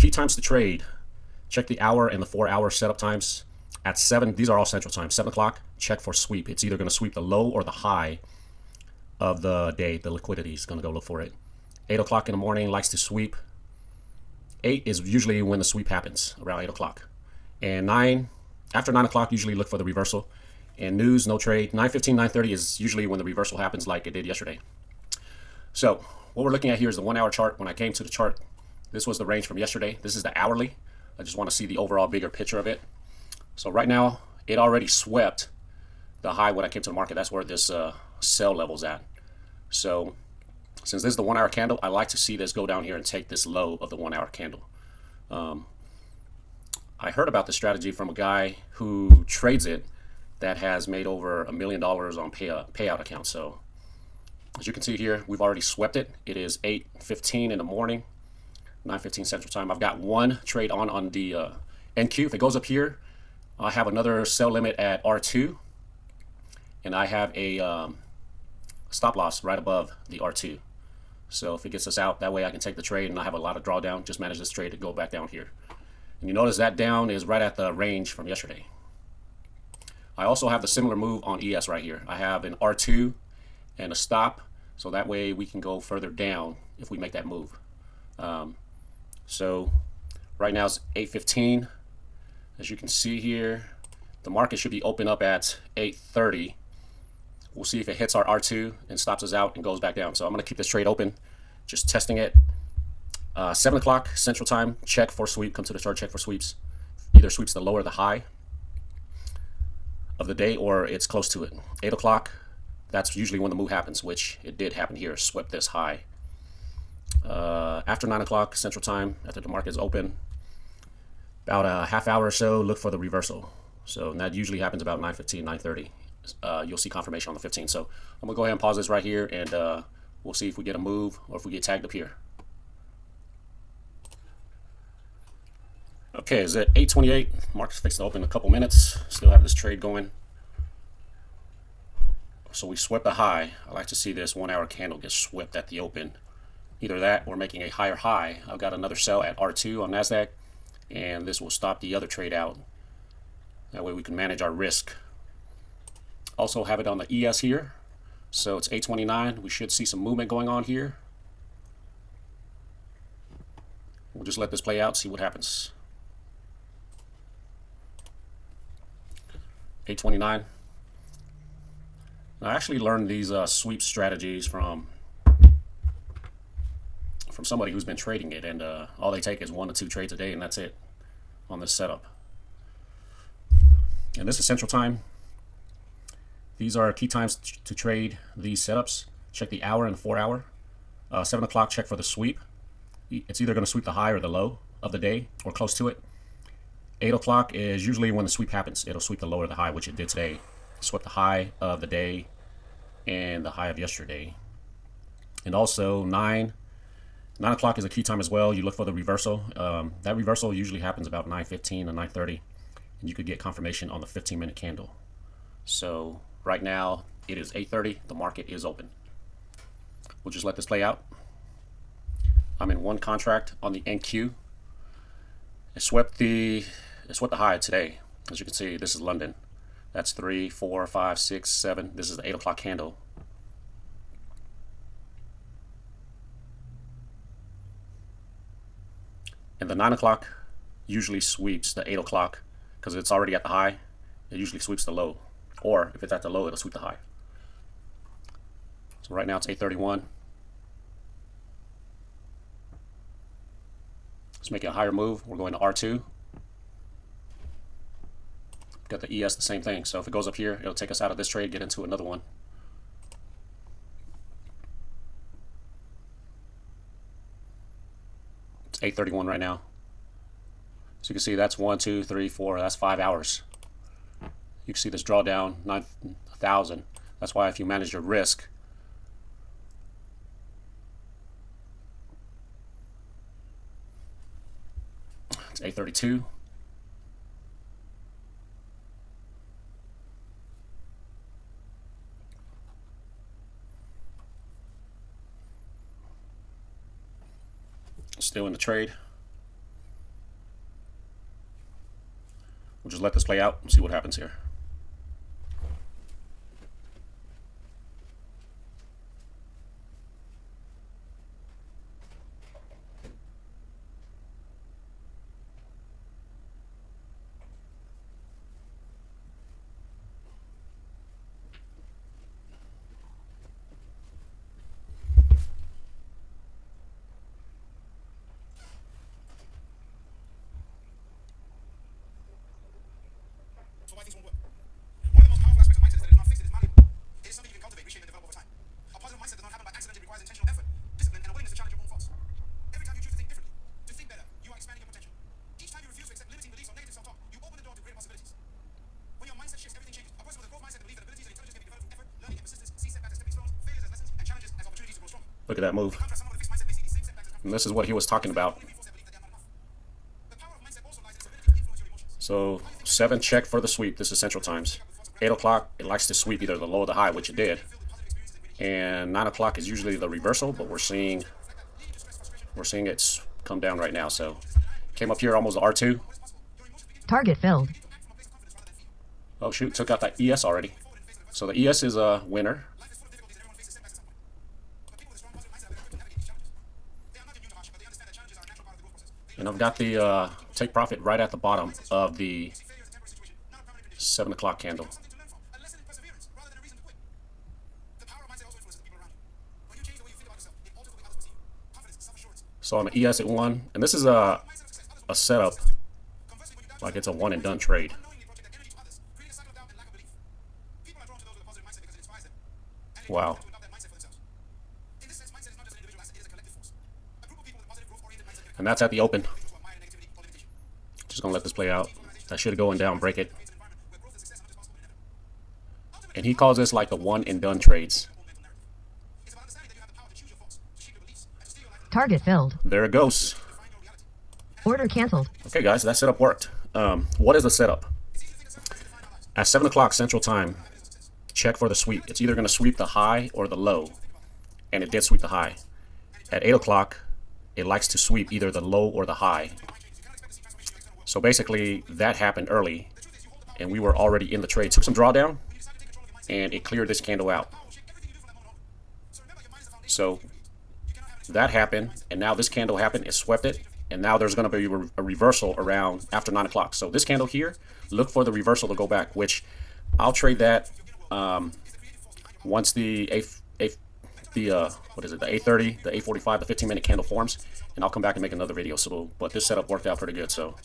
key times to trade. Check the hour and the 4-hour setup times. At 7, these are all central time. 7 o'clock, check for sweep. It's either going to sweep the low or the high of the day. The liquidity is going to go look for it. 8 o'clock in the morning likes to sweep. 8 is usually when the sweep happens, around 8 o'clock. And 9, after 9 o'clock, usually look for the reversal. And news, no trade. 9:15, 9:30 is usually when the reversal happens, like it did yesterday. So what we're looking at here is the 1-hour chart. When I came to the chart, this was the range from yesterday. This is the hourly. I just want to see the overall bigger picture of it. So right now, it already swept the high when I came to the market. That's where this sell level's at. So since this is the 1-hour candle, I like to see this go down here and take this low of the 1-hour candle. I heard about this strategy from a guy who trades it that has made over $1 million on payout accounts. So as you can see here, we've already swept it. It is 8:15 in the morning, 9:15 Central Time. I've got one trade on the NQ. If it goes up here, I have another sell limit at R2, and I have a stop loss right above the R2. So if it gets us out, that way I can take the trade and I have a lot of drawdown. Just manage this trade to go back down here. And you notice that down is right at the range from yesterday. I also have the similar move on ES right here. I have an R2 and a stop, so that way we can go further down if we make that move. So right now it's 8:15. As you can see here, the market should be open up at 8:30. We'll see if it hits our R2 and stops us out and goes back down. So I'm going to keep this trade open, just testing it. 7 o'clock Central Time, check for sweep. Come to the chart, check for sweeps. Either sweeps the low or the high of the day, or it's close to it. 8 o'clock, that's usually when the move happens, which it did happen here. Swept this high. After 9 o'clock Central Time, after the market is open, about a half hour or so, look for the reversal. So that usually happens about 9:15, 9:30. You'll see confirmation on the 15th. So I'm gonna go ahead and pause this right here, and we'll see if we get a move or if we get tagged up here. Okay, is it 8:28? Market's fixed to open in a couple minutes. Still have this trade going. So we swept a high. I like to see this 1-hour candle get swept at the open. Either that or making a higher high. I've got another sell at R2 on NASDAQ, and this will stop the other trade out. That way we can manage our risk. Also have it on the ES here. So it's 8:29. We should see some movement going on here. We'll just let this play out, see what happens. 8:29. I actually learned these sweep strategies from somebody who's been trading it, and all they take is 1 to 2 trades a day, and that's it on this setup. And this is Central Time. These are key times to trade these setups. Check the hour and the 4-hour. 7 o'clock, check for the sweep. It's either going to sweep the high or the low of the day, or close to it. 8 o'clock is usually when the sweep happens. It'll sweep the low or the high, which it did today. Swept the high of the day and the high of yesterday. And also 9 o'clock is a key time as well. You look for the reversal. That reversal usually happens about 9:15 and 9:30, and you could get confirmation on the 15-minute candle. So right now it is 8:30. The market is open. We'll just let this play out. I'm in one contract on the NQ. It swept the high today. As you can see, this is London. That's 3, 4, 5, 6, 7. This is the 8 o'clock candle. And the 9 o'clock usually sweeps the 8 o'clock because it's already at the high. It usually sweeps the low. Or if it's at the low, it'll sweep the high. So right now it's 8:31. Let's make a higher move. We're going to R2. Got the ES, the same thing. So if it goes up here, it'll take us out of this trade, get into another one. It's 8:31 right now. So you can see that's 1, 2, 3, 4. That's 5 hours. You can see this drawdown, 9,000. That's why if you manage your risk, it's 8:32. Still in the trade. just let this play out and see what happens here. So why things won't work. One of the most powerful aspects of mindset is that it is not fixed, it is malleable. It is something you can cultivate, reshape, and develop over time. A positive mindset does not happen by accident. It requires intentional effort, discipline, and a willingness to challenge your own thoughts. Every time you choose to think differently, to think better, you are expanding your potential. Each time you refuse to accept limiting beliefs or negative self-talk, you open the door to greater possibilities. When your mindset shifts, everything changes. A person with a growth mindset believes that abilities and intelligence can be developed through effort, learning, and persistence, see setbacks as stepping stones, failures as lessons, and challenges as opportunities to grow stronger. Look at that move. In contrast, someone with a fixed mindset may see these same setbacks as And this is what he was talking about. only reinforce their belief that they are not enough. The power of mindset also lies in its ability to influence your emotions. So 7 check for the sweep. This is Central Times. 8 o'clock, it likes to sweep either the low or the high, which it did. And 9 o'clock is usually the reversal, but we're seeing it's come down right now. So came up here almost R2. Target filled. Oh shoot, took out that ES already. So the ES is a winner. And I've got the take profit right at the bottom of the 7 o'clock candle. So on the ES at 1, and this is a setup, like it's a one and done trade. Wow. And that's at the open. Just gonna let this play out. I should go and down, break it. And he calls this like the one and done trades. Target filled. There it goes. Order canceled. Okay, guys, that setup worked. What is the setup? At 7 o'clock Central Time, check for the sweep. It's either going to sweep the high or the low, and it did sweep the high. At 8 o'clock, it likes to sweep either the low or the high. So basically, that happened early, and we were already in the trade. Took some drawdown, and it cleared this candle out. So that happened, and now this candle happened, it swept it, and now there's going to be a reversal around after 9 o'clock. So this candle here, look for the reversal to go back, which I'll trade that once the what is it, the 8:30, the 8:45, the 15-minute candle forms, and I'll come back and make another video. So, but this setup worked out pretty good. So